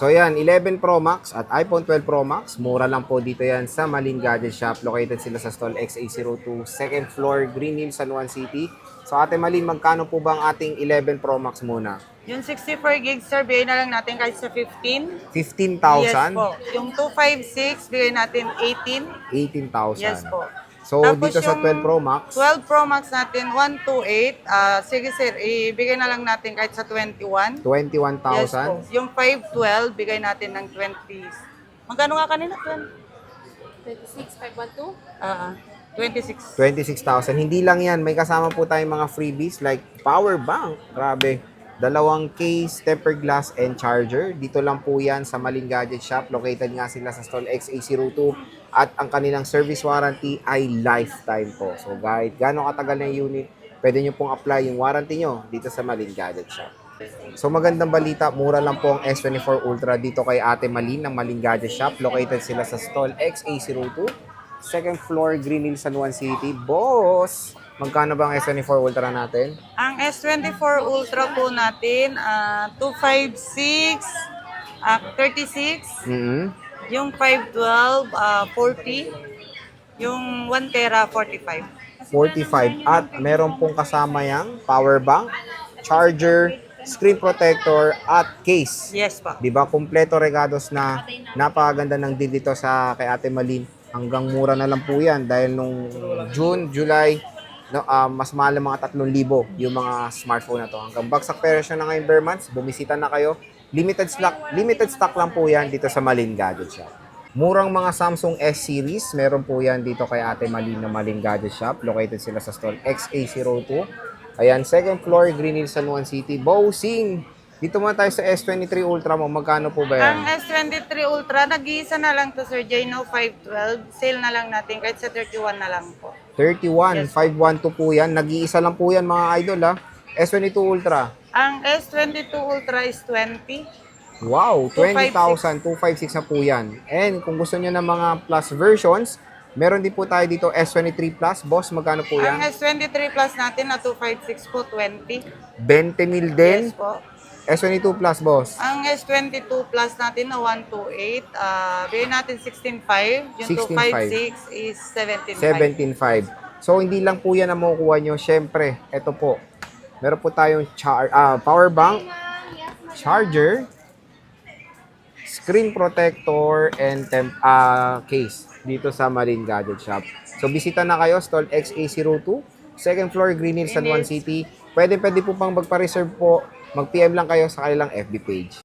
So yan, 11 Pro Max at iPhone 12 Pro Max. Mura lang po dito yan sa Malin Gadget Shop. Located sila sa stall XA02, second floor, Green Hills, San Juan City. So Ate Malin, magkano po ba ang ating 11 Pro Max muna? Yung 64 gigs, sir, bigay na lang natin kahit sa 15. 15,000? Yes po. Yung 256, bigay natin 18. 18,000. Yes po. So Tapos dito sa yung 12 Pro Max, 12 Pro Max natin, 128. Sige, sir, ibigay na lang natin kahit sa 21. Yes po. 21,000. Yung 512, bigay natin ng 20. Magkano nga kanina? 26,512. 26. 26,000. Hindi lang yan. May kasama po tayong mga freebies like power bank. Grabe. Dalawang case, tempered glass, and charger. Dito lang po yan sa Malin Gadget Shop. Located nga sila sa stall XA02. At ang kanilang service warranty ay lifetime po. So guys, gano'ng katagal na yung unit, pwede nyo pong apply yung warranty nyo dito sa Malin Gadget Shop. So magandang balita, mura lang po ang S24 Ultra dito kay Ate Malin ng Malin Gadget Shop. Located sila sa stall XA02, second floor, Green Hills, San Juan City. Boss, magkano ba ang S24 Ultra natin? Ang S24 Ultra po natin, 256, 36. Yung 512, 40. Yung 1 tera, 45. 45. At meron pong kasama yung power bank, charger, screen protector, at case. Yes pa. Diba? Kumpleto regados na napakaganda ng deal dito sa kay Ate Malin. Hanggang mura na lang po yan dahil nung June, July, no, mas mahal ng mga 3,000 yung mga smartphone na to. Hanggang bagsak presyo na ngayon per months, bumisita na kayo. Limited stock lang po yan dito sa Malin Gadget Shop. Murang mga Samsung S-Series, meron po yan dito kay Ate Malin na Malin Gadget Shop. Located sila sa stall XA02. Ayan, second floor, Green Hills, San Juan City. Bossing! Dito muna tayo sa S23 Ultra mo. Magkano po ba yan? Ang S23 Ultra, nag-iisa na lang to, Sir Jano, 512. Sale na lang natin, kahit sa 31 na lang po. 31, Yes. 512 po yan. Nag-iisa lang po yan mga idol ha. S22 Ultra. Ang S22 Ultra is 20. Wow, 256. 20,000, 256 na po yan. And kung gusto nyo ng mga plus versions, meron din po tayo dito S23 Plus. Boss, magkano po Ang yan? S23 Plus natin na 256 po, 20. 20,000 din. Yes po. S22 Plus, boss. Ang S22 Plus natin na 128, bigyan natin 16.5. Yung 16.5. 256 is 17.5. 17,500. So, hindi lang po yan ang makukuha nyo. Siyempre, ito po. Meron po tayong power bank, charger, screen protector, and case dito sa Malin Gadget Shop. So, bisita na kayo, stall XA02, second floor, Green Hills, San Juan City. Pwede po pang magpa-reserve po. Mag-PM lang kayo sa kanilang FB page.